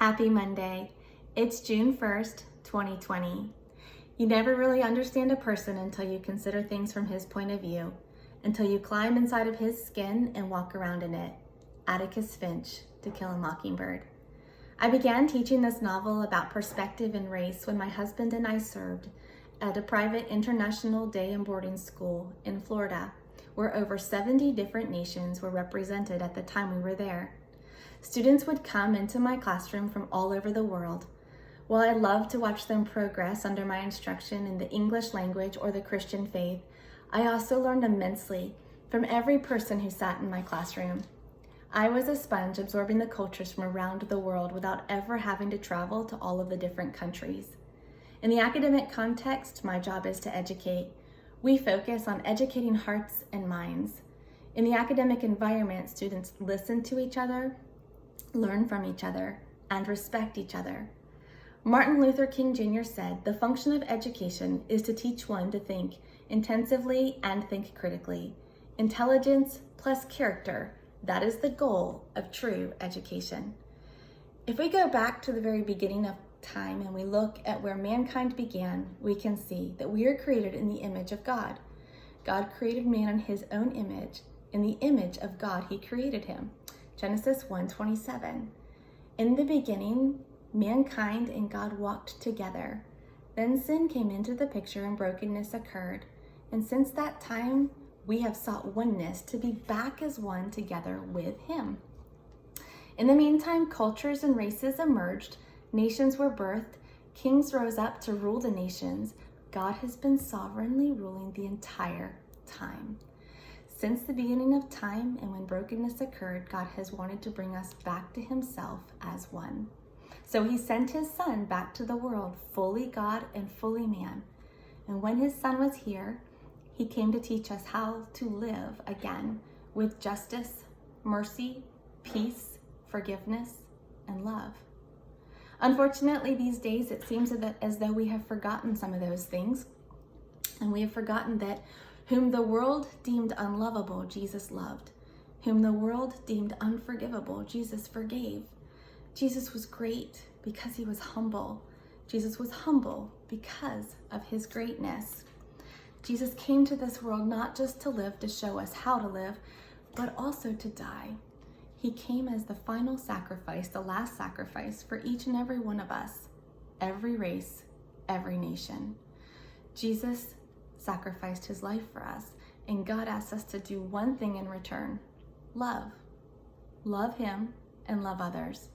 Happy Monday. It's June 1st, 2020. You never really understand a person until you consider things from his point of view, until you climb inside of his skin and walk around in it. Atticus Finch, To Kill a Mockingbird. I began teaching this novel about perspective and race when my husband and I served at a private international day and boarding school in Florida, where over 70 different nations were represented at the time we were there. Students would come into my classroom from all over the world. While I loved to watch them progress under my instruction in the English language or the Christian faith, I also learned immensely from every person who sat in my classroom. I was a sponge absorbing the cultures from around the world without ever having to travel to all of the different countries. In the academic context, my job is to educate. We focus on educating hearts and minds. In the academic environment, students listen to each other, learn from each other, and respect each other. Martin Luther King Jr. said, "The function of education is to teach one to think intensively and think critically. Intelligence plus character, that is the goal of true education." If we go back to the very beginning of time and we look at where mankind began, we can see that we are created in the image of God. God created man in his own image. In the image of God, he created him. Genesis 1:27. In the beginning, mankind and God walked together. Then sin came into the picture and brokenness occurred. And since that time, we have sought oneness to be back as one together with him. In the meantime, cultures and races emerged, nations were birthed, kings rose up to rule the nations. God has been sovereignly ruling the entire time. Since the beginning of time and when brokenness occurred, God has wanted to bring us back to himself as one. So he sent his son back to the world, fully God and fully man. And when his son was here, he came to teach us how to live again with justice, mercy, peace, forgiveness, and love. Unfortunately, these days it seems as though we have forgotten some of those things, and we have forgotten that whom the world deemed unlovable, Jesus loved. Whom the world deemed unforgivable, Jesus forgave. Jesus was great because he was humble. Jesus was humble because of his greatness. Jesus came to this world not just to live to show us how to live, but also to die. He came as the final sacrifice, the last sacrifice for each and every one of us, every race, every nation. Jesus sacrificed his life for us, and God asks us to do one thing in return: love. Love him and love others.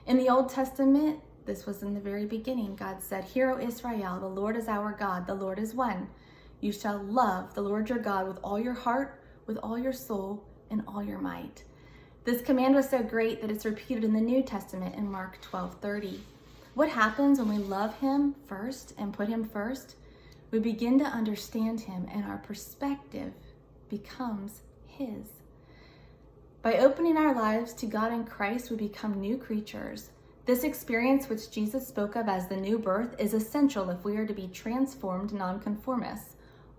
In the Old Testament, this was in the very beginning, God said, "Hear, O Israel, the Lord is our God, the Lord is one. You shall love the Lord your God with all your heart, with all your soul, and all your might." This command was so great that it's repeated in the New Testament in Mark 12:30. What happens when we love him first and put him first? We begin to understand him and our perspective becomes his. By opening our lives to God in Christ, we become new creatures. This experience, which Jesus spoke of as the new birth, is essential if we are to be transformed nonconformists.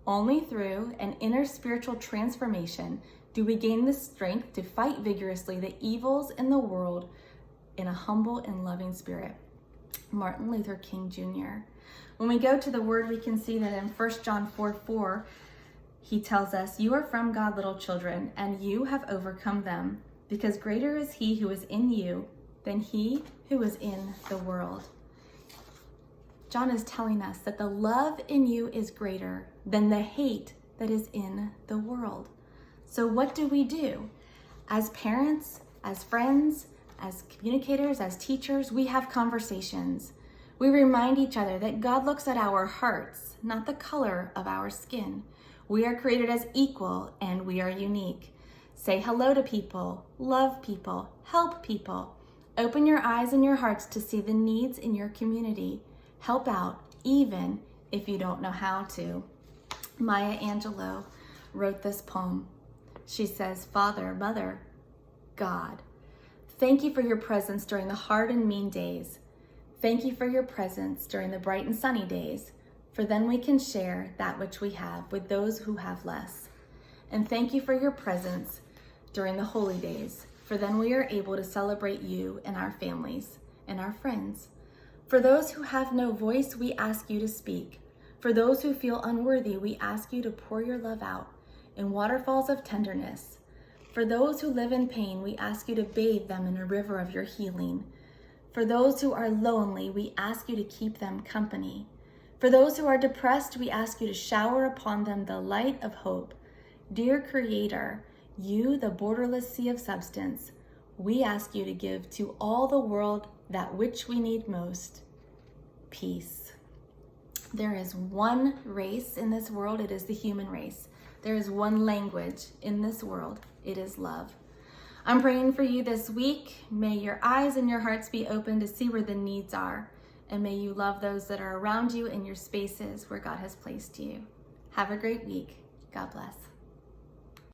Only through an inner spiritual transformation do we gain the strength to fight vigorously the evils in the world in a humble and loving spirit. Martin Luther King Jr. When we go to the word, we can see that in 1 John 4:4, he tells us, "You are from God, little children, and you have overcome them, because greater is he who is in you than he who is in the world." John is telling us that the love in you is greater than the hate that is in the world. So what do? As parents, as friends, as communicators, as teachers, we have conversations. We remind each other that God looks at our hearts, not the color of our skin. We are created as equal and we are unique. Say hello to people, love people, help people. Open your eyes and your hearts to see the needs in your community. Help out, even if you don't know how to. Maya Angelou wrote this poem. She says, "Father, Mother, God, thank you for your presence during the hard and mean days. Thank you for your presence during the bright and sunny days, for then we can share that which we have with those who have less. And thank you for your presence during the holy days, for then we are able to celebrate you and our families. and our friends. For those who have no voice, we ask you to speak. For those who feel unworthy, we ask you to pour your love out in waterfalls of tenderness. For those who live in pain, we ask you to bathe them in a river of your healing. For those who are lonely, we ask you to keep them company. For those who are depressed, we ask you to shower upon them the light of hope. Dear Creator, you, the borderless sea of substance, we ask you to give to all the world that which we need most, peace. There is one race in this world, it is the human race. There is one language in this world, it is love. I'm praying for you this week. May your eyes and your hearts be open to see where the needs are, and may you love those that are around you in your spaces where God has placed you. Have a great week. God bless.